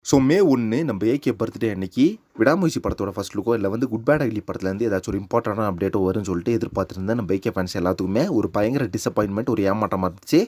So மே 1 நம்ம AK birthday அன்னைக்கு விடாமுயற்சி படத்தோட ஃபர்ஸ்ட் லுக்கோ இல்லை வந்து குட் பேட் அக்லி படத்துலேருந்து ஏதாச்சும் ஒரு இம்பார்ட்டண்டான அப்டேட்டோ வரும்னு சொல்லிட்டு எதிர்பார்த்துருந்தேன். நம்ம ஏகே ஃபேன்ஸ் எல்லாத்துக்குமே ஒரு பயங்கர டிசப்பாயின்மெண்ட், ஒரு ஏமாற்றமாக இருந்துச்சு.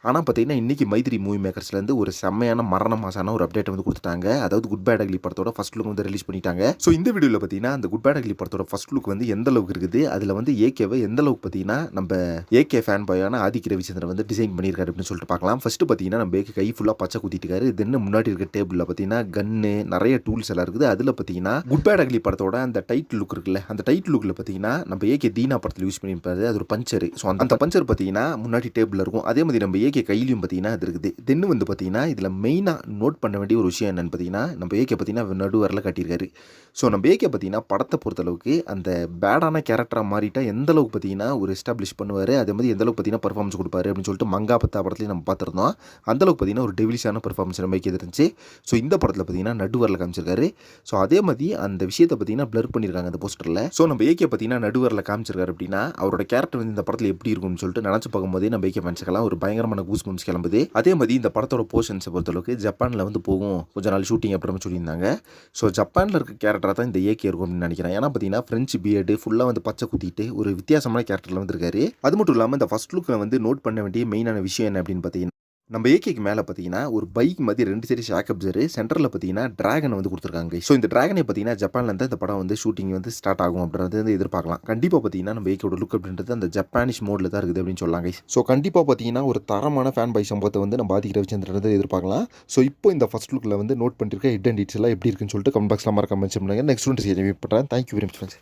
ஆனால் பார்த்தீங்கன்னா இன்றைக்கி மைத்ரி மூவி மேக்கர்ஸ்லேருந்து ஒரு செம்மையான மரண மாசான ஒரு அப்டேட் வந்து கொடுத்துட்டாங்க. அதாவது குட் பேட் அக்லி படத்தோட ஃபர்ஸ்ட் லுக் வந்து ரிலீஸ் பண்ணிட்டாங்க. ஸோ இந்த வீடியோவில் பார்த்தீங்கன்னா அந்த குட் பேட் அக்லி படத்தோட ஃபர்ஸ்ட் லுக் வந்து எந்த அளவுக்கு இருக்குது, அதில் வந்து ஏகேவை எந்த அளவுக்கு பார்த்தீங்கன்னா நம்ம ஏகே ஃபேன் பாயான ஆதிக் ரவிச்சந்திரன் வந்து டிசைன் பண்ணியிருக்காரு அப்படின்னு சொல்லிட்டு பார்க்கலாம். ஃபர்ஸ்ட் பார்த்தீங்கன்னா நம்ம ஏகே கை ஃபுல்லாக பச்சை குத்திட்டுருக்காரு. தென்னு முன்னாடி இருக்க டேபிளில் பார்த்தீங்கன்னா கன்னு நிறைய டூல்ஸ் எல்லாம் இருக்குது. அதில் பார்த்தீங்கன்னா குட் பேட் அக்லி படத்தோட அந்த டைட்டில் லுக் இருக்குல்ல, அந்த டைட்டில் லுக்கில் பார்த்தீங்கன்னா நம்ம ஏகே தீனா படத்தில் யூஸ் பண்ணியிருப்பாரு. அது ஒரு பஞ்சர். ஸோ அந்த பஞ்சர் பார்த்தீங்கன்னா முன்னாடி டேபிளில் இருக்கும். அதே மாதிரி நம்ம ஏகே கையிலையும் பார்த்தீங்கன்னா அது இருக்குது. தென்னு வந்து பார்த்தீங்கன்னா இதில் மெயினாக நோட் பண்ண வேண்டிய ஒரு விஷயம் என்னன்னு பார்த்தீங்கன்னா நம்ம ஏகே பார்த்தீங்கன்னா நடுவரில் கட்டியிருக்காரு. ஸோ நம்ம ஏகே பார்த்தீங்கன்னா படத்தை பொறுத்தளவுக்கு அந்த பேடான கேரக்டராக மாறிட்டா எந்த அளவுக்கு பார்த்தீங்கன்னா ஒரு எஸ்டாப்ளிஷ் பண்ணுவார், அதே மாதிரி எந்த அளவுக்கு பார்த்தீங்கன்னா பர்ஃபார்மன்ஸ் கொடுப்பாரு அப்படின்னு சொல்லிட்டு மங்கா பத்தா படத்துலையும் நம்ம பார்த்துருந்தோம். அந்தளவுக்கு பார்த்தீங்கன்னா ஒரு டெவிலிஷான பர்ஃபார்மன்ஸ் நம்ம ஏகே இருந்துச்சு. ஸோ இந்த படத்தில் பார்த்தீங்கன்னா நடுவரில் காமிச்சிருக்காரு. ஸோ அதே மாதிரி அந்த விஷயத்தை பார்த்தீங்கன்னா பிளர் பண்ணியிருக்காங்க அந்த போஸ்டரில். ஸோ நம்ம ஏகே பார்த்தீங்கன்னா நடுவரில் காமிச்சிருக்காரு அப்படின்னா அவரோட கேரக்டர் வந்து இந்த படத்தில் எப்படி இருக்கும்னு சொல்லிட்டு நினச்சி பார்க்கும்போதே நம்ம ஏகே ஃபேன்ஸுக்கெல்லாம் ஒரு பயங்கரமான கூஸ் பம்ப்ஸ் கிளம்புது. அதே மாதிரி இந்த படத்தோட போர்ஷன்ஸை பொறுத்தளவுக்கு ஜப்பானில் வந்து போகும் கொஞ்ச நாள் ஷூட்டிங் அப்படின்னு சொல்லியிருந்தாங்க. ஸோ ஜப்பானில் இருக்க கேரக்டராக தான் இந்த ஏகே இருக்கும் அப்படின்னு நினைக்கிறேன். ஏன்னா பார்த்தீங்கன்னா ஃப்ரெஞ்சு பியர்டு ஃபுல்லாக வந்து பச்சை குத்திட்டு ஒரு வித்தியாசமான கேரக்டரில் வந்துருக்காரு. அது மட்டும் இல்லாமல் இந்த ஃபர்ஸ்ட் லுக்கில் வந்து நோட் பண்ண வேண்டிய மெயினான விஷயம் என்ன அப்படின்னு பார்த்தீங்கன்னா நம்ம ஏகேக்கு மேலே பார்த்தீங்கன்னா ஒரு பைக் மாதிரி 2 சைடு ஷாக் அப்சரு, சென்டரில் பார்த்தீங்கன்னா டிராகனை வந்து கொடுத்துருக்காங்க. ஸோ இந்த டிராகனை பார்த்தீங்கன்னா ஜப்பான்லேருந்து இந்த படம் வந்து ஷூட்டிங் வந்து ஸ்டார்ட் ஆகும் அப்படின்றது வந்து எதிர்பார்க்கலாம். கண்டிப்பாக பார்த்தீங்கன்னா நம்ம ஏகேவோட லுக் அப்படின்றது அந்த ஜப்பானிஷ் மோடில் தான் இருக்குது அப்படின்னு சொல்லாங்க. ஸோ கண்டிப்பாக பார்த்தீங்கன்னா ஒரு தரமான ஃபேன் பை சம்பவத்தை வந்து நம்ம ஆதிக் ரவிச்சந்திரன் வந்து எதிர்பார்க்கலாம். ஸோ இப்போ இந்த ஃபர்ஸ்ட் லுக்கில் வந்து நோட் பண்ணிருக்க ஹிட் அண்ட் டீட்ஸ் எல்லாம் எப்படி இருக்குன்னு சொல்லிட்டு கமெண்ட் பாக்ஸில் மறக்காம மென்ஷன் பண்ணுங்கள். நெக்ஸ்ட் ஒன்று பண்ணுறேன். Thank you very much friends.